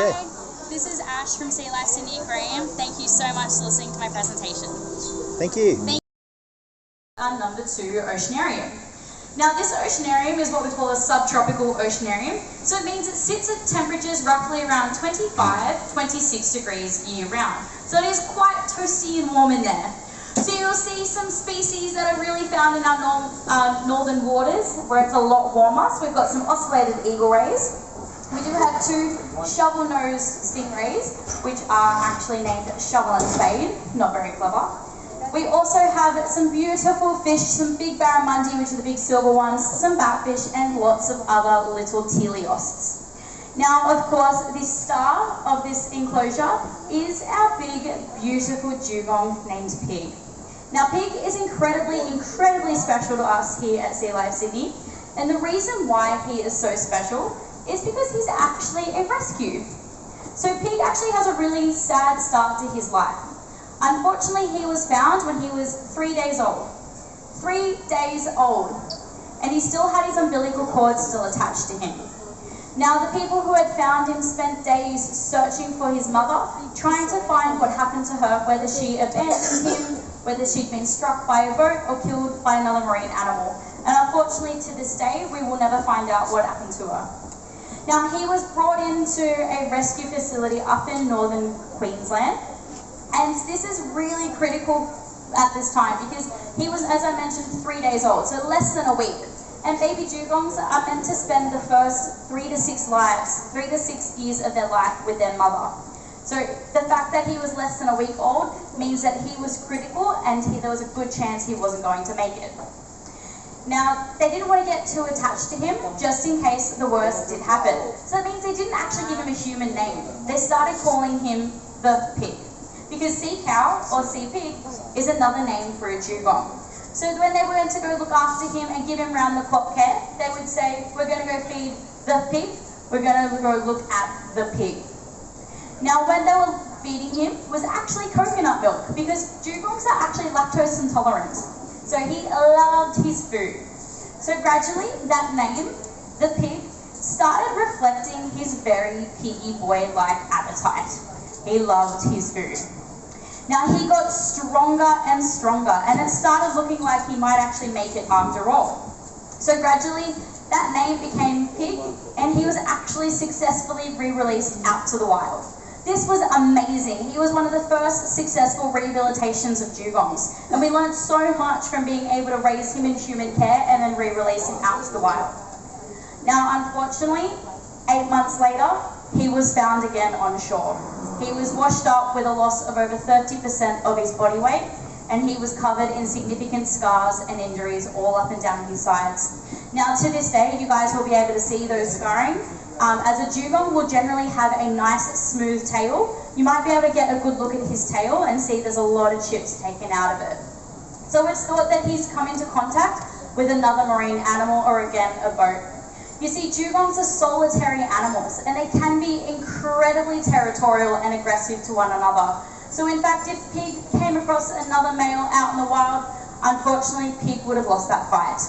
Okay. Hi, this is Ash from Sea Life Sydney Aquarium. Thank you so much for listening to my presentation. Thank you. Our number 2 oceanarium. Now this oceanarium is what we call a subtropical oceanarium. So it means it sits at temperatures roughly around 25-26 degrees year round. So it is quite toasty and warm in there. So you'll see some species that are really found in our northern waters where it's a lot warmer. So we've got some ocellated eagle rays. We do have 2 shovel-nosed stingrays, which are actually named Shovel and Spade. Not very clever. We also have some beautiful fish, some big barramundi, which are the big silver ones, some batfish, and lots of other little teleosts. Now, of course, the star of this enclosure is our big, beautiful dugong named Pig. Now, Pig is incredibly special to us here at Sea Life Sydney, and the reason why he is so special is because he's actually a rescue. So Pig actually has a really sad start to his life. Unfortunately, he was found when he was 3 days old. 3 days old. And he still had his umbilical cord still attached to him. Now, the people who had found him spent days searching for his mother, trying to find what happened to her, whether she abandoned him, whether she'd been struck by a boat or killed by another marine animal. And unfortunately, to this day, we will never find out what happened to her. Now, he was brought into a rescue facility up in northern Queensland. And this is really critical at this time because he was, as I mentioned, 3 days old, so less than a week. And baby dugongs are meant to spend the first 3 to 6 years of their life with their mother. So the fact that he was less than a week old means that he was critical and there was a good chance he wasn't going to make it. Now, they didn't want to get too attached to him, just in case the worst did happen. So that means they didn't actually give him a human name. They started calling him the Pig. Because sea cow, or sea pig, is another name for a dugong. So when they went to go look after him and give him round-the-clock care, they would say, we're going to go feed the pig, we're going to go look at the pig. Now, when they were feeding him was actually coconut milk, because dugongs are actually lactose intolerant. So he loved his food. So gradually, that name, the Pig, started reflecting his very piggy boy-like appetite. He loved his food. Now he got stronger and stronger, and it started looking like he might actually make it after all. So gradually, that name became Pig, and he was actually successfully re-released out to the wild. This was amazing. He was one of the first successful rehabilitations of dugongs, and we learned so much from being able to raise him in human care and then re-release him out to the wild. Now, unfortunately, 8 months later, he was found again on shore. He was washed up with a loss of over 30% of his body weight, and he was covered in significant scars and injuries all up and down his sides. Now, to this day, you guys will be able to see those scarring. As a dugong will generally have a nice smooth tail. You might be able to get a good look at his tail and see there's a lot of chips taken out of it. So it's thought that he's come into contact with another marine animal or again a boat. You see, dugongs are solitary animals and they can be incredibly territorial and aggressive to one another. So in fact, if Pig came across another male out in the wild, unfortunately Pig would have lost that fight.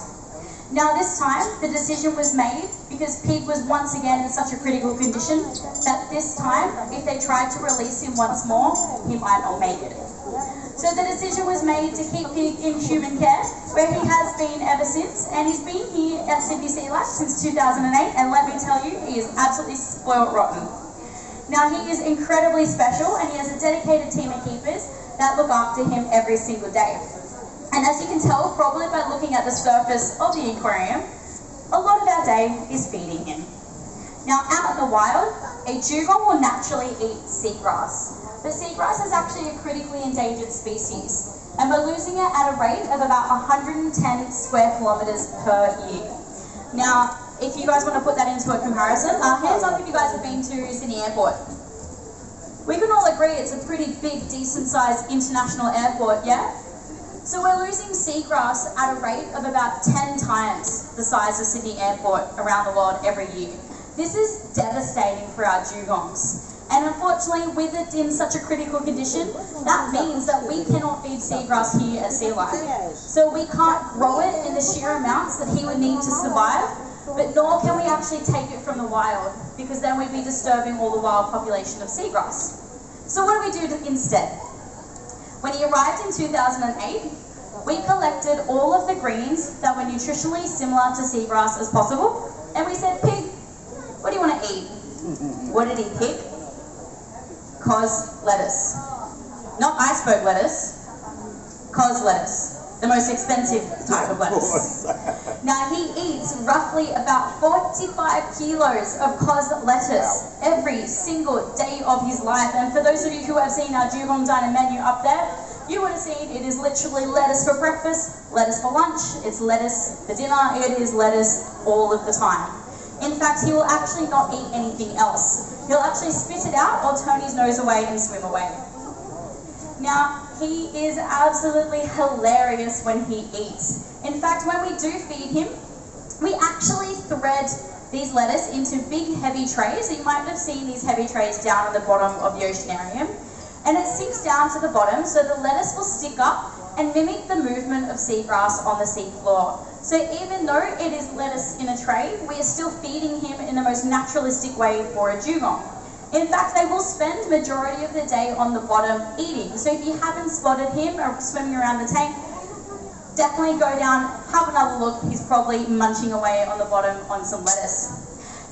Now this time, the decision was made because Pig was once again in such a critical condition that this time, if they tried to release him once more, he might not make it. So the decision was made to keep Pig in human care, where he has been ever since, and he's been here at Sydney Sea Life since 2008, and let me tell you, he is absolutely spoiled rotten. Now he is incredibly special, and he has a dedicated team of keepers that look after him every single day. And as you can tell, probably by looking at the surface of the aquarium, a lot of our day is feeding him. Now, out in the wild, a dugong will naturally eat seagrass. But seagrass is actually a critically endangered species, and we're losing it at a rate of about 110 square kilometres per year. Now, if you guys want to put that into a comparison, hands up if you guys have been to Sydney Airport. We can all agree it's a pretty big, decent-sized international airport, yeah? So we're losing seagrass at a rate of about 10 times the size of Sydney Airport around the world every year. This is devastating for our dugongs. And unfortunately, with it in such a critical condition, that means that we cannot feed seagrass here at Sea Life. So we can't grow it in the sheer amounts that he would need to survive, but nor can we actually take it from the wild. because then we'd be disturbing all the wild population of seagrass. So what do we do instead? When he arrived in 2008, we collected all of the greens that were nutritionally similar to seagrass as possible, and we said, pig, what do you want to eat? What did he pick? Cos lettuce. Not iceberg lettuce, cos lettuce. The most expensive type of lettuce. Now he eats roughly about 45 kilos of cos lettuce every single day of his life. And for those of you who have seen our Dugong diner menu up there, you would have seen it is literally lettuce for breakfast, lettuce for lunch, it's lettuce for dinner, it is lettuce all of the time. In fact, he will actually not eat anything else. He'll actually spit it out or turn his nose away and swim away. Now, he is absolutely hilarious when he eats. In fact, when we do feed him, we actually thread these lettuce into big heavy trays. You might have seen these heavy trays down at the bottom of the oceanarium. And it sinks down to the bottom, so the lettuce will stick up and mimic the movement of seagrass on the seafloor. So even though it is lettuce in a tray, we are still feeding him in the most naturalistic way for a dugong. In fact, they will spend majority of the day on the bottom eating. So if you haven't spotted him or swimming around the tank, definitely go down, have another look. He's probably munching away on the bottom on some lettuce.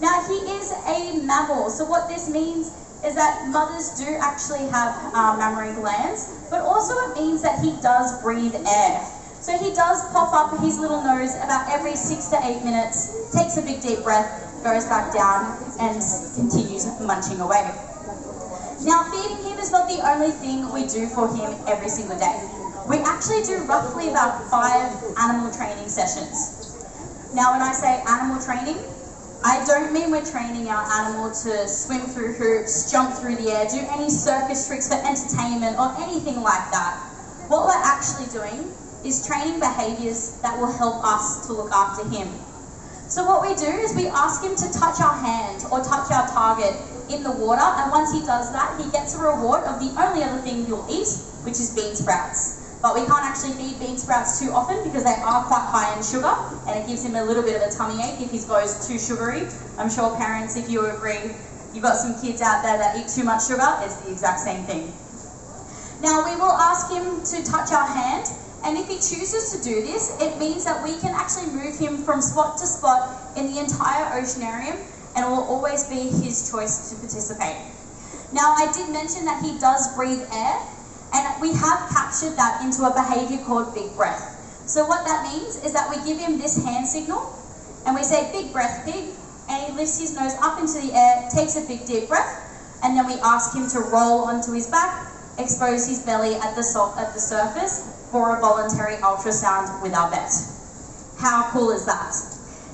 Now, he is a mammal. So what this means is that mothers do actually have mammary glands, but also it means that he does breathe air. So he does pop up his little nose about every 6 to 8 minutes, takes a big deep breath, goes back down and continues munching away. Now, feeding him is not the only thing we do for him every single day. We actually do roughly about 5 animal training sessions. Now, when I say animal training, I don't mean we're training our animal to swim through hoops, jump through the air, do any circus tricks for entertainment or anything like that. What we're actually doing is training behaviours that will help us to look after him. So what we do is we ask him to touch our hand or touch our target in the water, and once he does that, he gets a reward of the only other thing he'll eat, which is bean sprouts. But we can't actually feed bean sprouts too often because they are quite high in sugar, and it gives him a little bit of a tummy ache if he goes too sugary. I'm sure parents, if you agree, you've got some kids out there that eat too much sugar, it's the exact same thing. Now we will ask him to touch our hand, and if he chooses to do this, it means that we can actually move him from spot to spot in the entire oceanarium, and it will always be his choice to participate. Now, I did mention that he does breathe air, and we have captured that into a behaviour called big breath. So what that means is that we give him this hand signal, and we say, big breath, pig, and he lifts his nose up into the air, takes a big deep breath, and then we ask him to roll onto his back, expose his belly at the surface, for a voluntary ultrasound with our vet. How cool is that?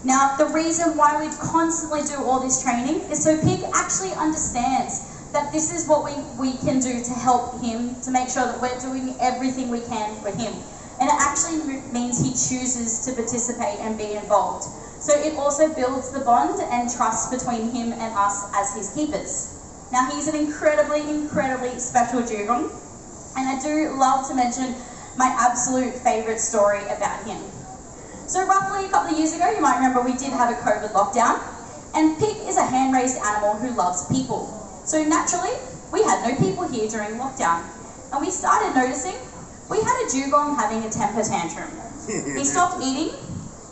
Now, the reason why we constantly do all this training is so Pig actually understands that this is what we can do to help him, to make sure that we're doing everything we can for him. And it actually means he chooses to participate and be involved. So it also builds the bond and trust between him and us as his keepers. Now, he's an incredibly, incredibly special dugong, and I do love to mention my absolute favourite story about him. So roughly a couple of years ago, you might remember we did have a COVID lockdown, and Pig is a hand-raised animal who loves people. So naturally, we had no people here during lockdown, and we started noticing we had a dugong having a temper tantrum. He stopped eating,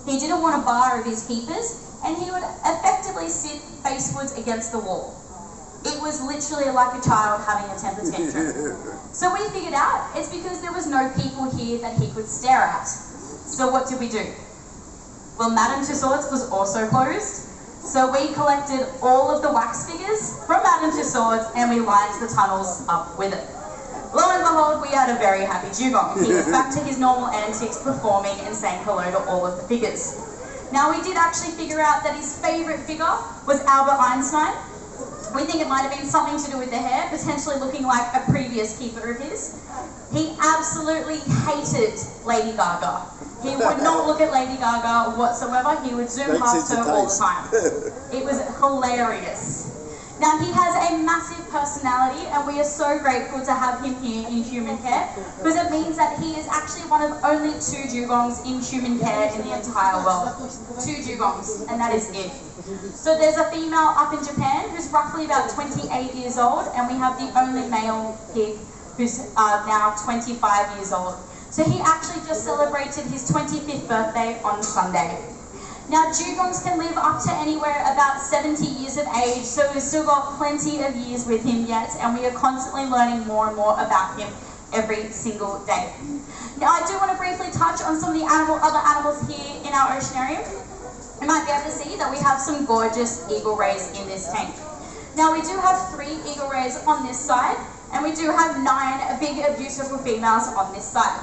he didn't want a bar of his keepers, and he would effectively sit facewards against the wall. It was literally like a child having a temper tantrum. So we figured out it's because there was no people here that he could stare at. So what did we do? Well, Madame Tussauds was also closed, so we collected all of the wax figures from Madame Tussauds and we lined the tunnels up with it. Lo and behold, we had a very happy dugong. He was back to his normal antics, performing and saying hello to all of the figures. Now, we did actually figure out that his favourite figure was Albert Einstein. We think it might have been something to do with the hair, potentially looking like a previous keeper of his. He absolutely hated Lady Gaga. He would not look at Lady Gaga whatsoever. He would zoom past her all the time. It was hilarious. Now, he has a massive personality. personality, and we are so grateful to have him here in human care, because it means that he is actually one of only 2 dugongs in human care in the entire world. 2 dugongs, and that is it. So there's a female up in Japan who's roughly about 28 years old, and we have the only male pig who's now 25 years old. So he actually just celebrated his 25th birthday on Sunday. Now, dugongs can live up to anywhere about 70 years of age, so we've still got plenty of years with him yet, and we are constantly learning more and more about him every single day. Now, I do want to briefly touch on some of the other animals here in our oceanarium. You might be able to see that we have some gorgeous eagle rays in this tank. Now, we do have 3 eagle rays on this side, and we do have 9 big, beautiful females on this side.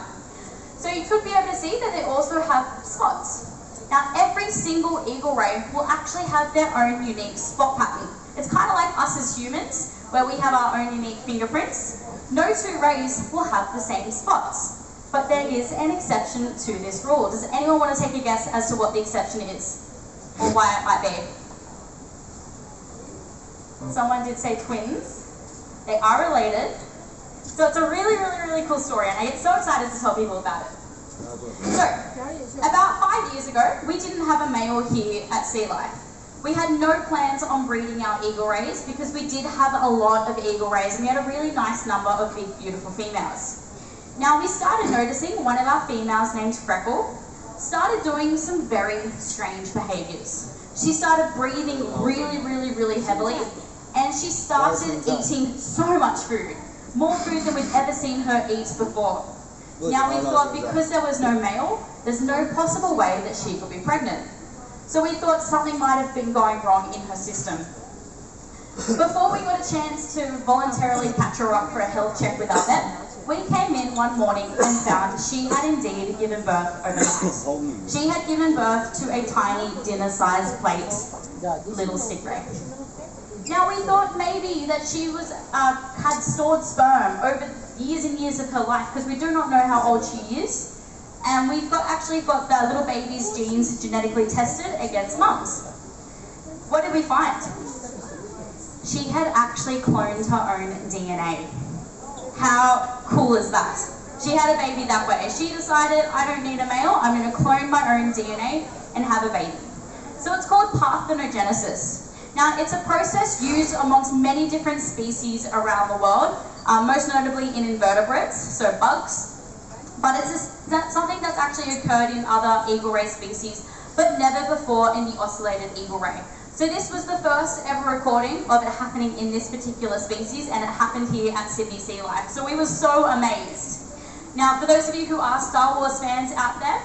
So you could be able to see that they also have spots. Now, every single eagle ray will actually have their own unique spot pattern. It's kind of like us as humans, where we have our own unique fingerprints. No 2 rays will have the same spots. But there is an exception to this rule. Does anyone want to take a guess as to what the exception is? Or why it might be? Someone did say twins. They are related. So it's a really, really, really cool story, and I get so excited to tell people about it. So, about 5 years ago, we didn't have a male here at Sea Life. We had no plans on breeding our eagle rays because we did have a lot of eagle rays, and we had a really nice number of big, beautiful females. Now, we started noticing one of our females named Freckle started doing some very strange behaviours. She started breathing really, really, really heavily, and she started eating so much food. More food than we've ever seen her eat before. Now we thought because there was no male, there's no possible way that she could be pregnant. So we thought something might have been going wrong in her system. Before we got a chance to voluntarily patch her up for a health check with our vet, we came in one morning and found she had indeed given birth overnight. She had given birth to a tiny dinner-sized plate little stingray. Now we thought maybe that she was had stored sperm over years and years of her life, because we do not know how old she is, and we've actually got the little baby's genes genetically tested against mums. What did we find? She had actually cloned her own DNA. How cool is that? She had a baby that way. She decided, I don't need a male, I'm going to clone my own DNA and have a baby. So it's called parthenogenesis. Now, it's a process used amongst many different species around the world, most notably in invertebrates, so bugs. But it's something that's actually occurred in other eagle ray species, but never before in the ocellated eagle ray. So this was the first ever recording of it happening in this particular species, and it happened here at Sydney Sea Life. So we were so amazed. Now, for those of you who are Star Wars fans out there,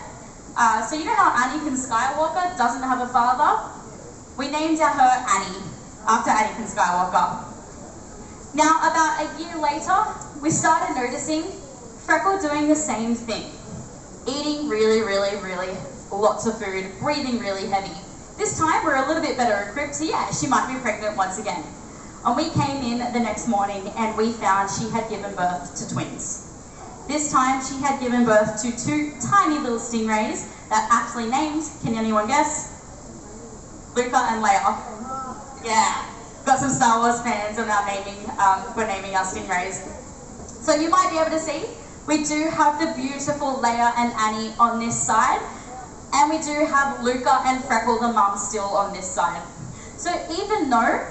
so you know how Anakin Skywalker doesn't have a father? We named her Annie, after Anakin Skywalker. Now, about a year later, we started noticing Freckle doing the same thing. Eating really, really, really lots of food, breathing really heavy. This time, we're a little bit better equipped, so yeah, she might be pregnant once again. And we came in the next morning and we found she had given birth to twins. This time, she had given birth to 2 tiny little stingrays that aptly named, can anyone guess? Luca and Leia. Yeah, got some Star Wars fans and we're naming our stingrays. So you might be able to see, we do have the beautiful Leia and Annie on this side, and we do have Luca and Freckle, the mum, still on this side. So even though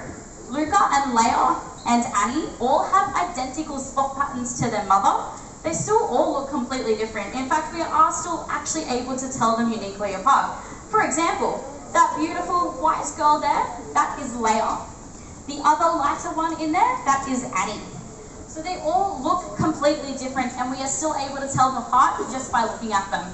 Luca and Leia and Annie all have identical spot patterns to their mother, they still all look completely different. In fact, we are still actually able to tell them uniquely apart. For example, that beautiful white girl there, that is Leia. The other lighter one in there, that is Annie. So they all look completely different, and we are still able to tell them apart just by looking at them.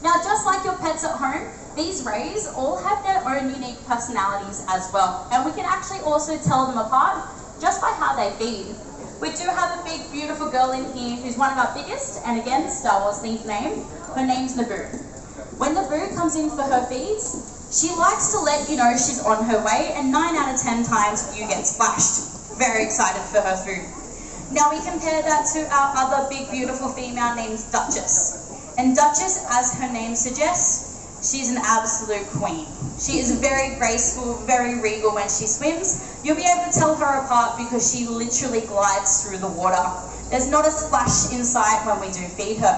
Now, just like your pets at home, these rays all have their own unique personalities as well, and we can actually also tell them apart just by how they feed. We do have a big, beautiful girl in here who's one of our biggest, and again, Star Wars themed name. Her name's Naboo. When Naboo comes in for her feeds, she likes to let you know she's on her way, and 9 out of 10 times you get splashed. Very excited for her food. Now we compare that to our other big, beautiful female named Duchess. And Duchess, as her name suggests, She's an absolute queen. She is very graceful, very regal when she swims. You'll be able to tell her apart because she literally glides through the water. There's not a splash in sight when we do feed her.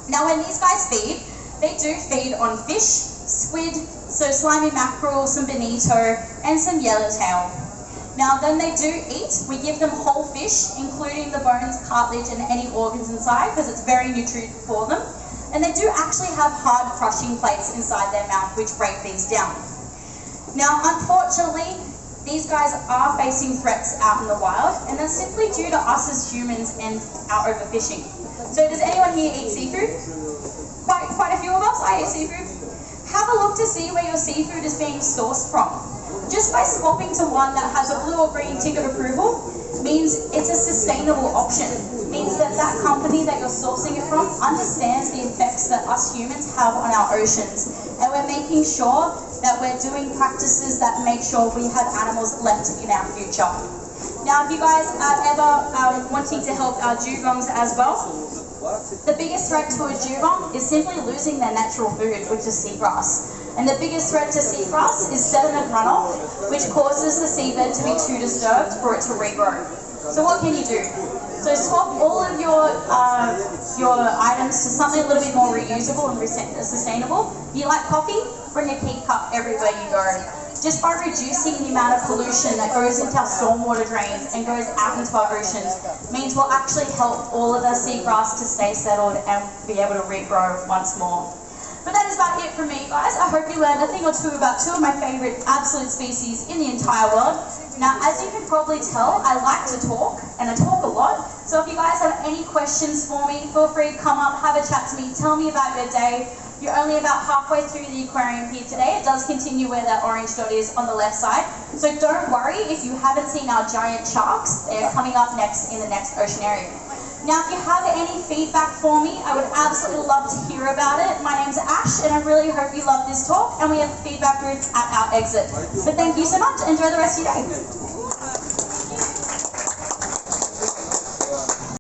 Now when these guys feed, they do feed on fish, squid, so slimy mackerel, some bonito, and some yellowtail. Now then they do eat, we give them whole fish, including the bones, cartilage, and any organs inside, because it's very nutrient for them. And they do actually have hard crushing plates inside their mouth which break these down. Now unfortunately, these guys are facing threats out in the wild, and that's simply due to us as humans and our overfishing. So does anyone here eat seafood? Quite a few of us, I eat seafood. Have a look to see where your seafood is being sourced from. Just by swapping to one that has a blue or green tick of approval means it's a sustainable option. Means that that company that you're sourcing it from understands the effects that us humans have on our oceans, and we're making sure that we're doing practices that make sure we have animals left in our future. Now if you guys are ever wanting to help our dugongs as well, the biggest threat to a dugong is simply losing their natural food, which is seagrass. And the biggest threat to seagrass is sediment runoff, which causes the seabed to be too disturbed for it to regrow. So what can you do? So swap all of your items to something a little bit more reusable and sustainable. You like coffee? Bring a key cup everywhere you go. Just by reducing the amount of pollution that goes into our stormwater drains and goes out into our oceans means we'll actually help all of our seagrass to stay settled and be able to regrow once more. But that is about it from me, guys. I hope you learned a thing or two about two of my favourite absolute species in the entire world. Now, as you can probably tell, I like to talk, and I talk a lot. So if you guys have any questions for me, feel free to come up, have a chat to me, tell me about your day. You're only about halfway through the aquarium here today. It does continue where that orange dot is on the left side. So don't worry if you haven't seen our giant sharks. They're coming up next in the next oceanarium. Now, if you have any feedback for me, I would absolutely love to hear about it. My name's Ash, and I really hope you love this talk, and we have feedback booths at our exit. So thank you so much. Enjoy the rest of your day.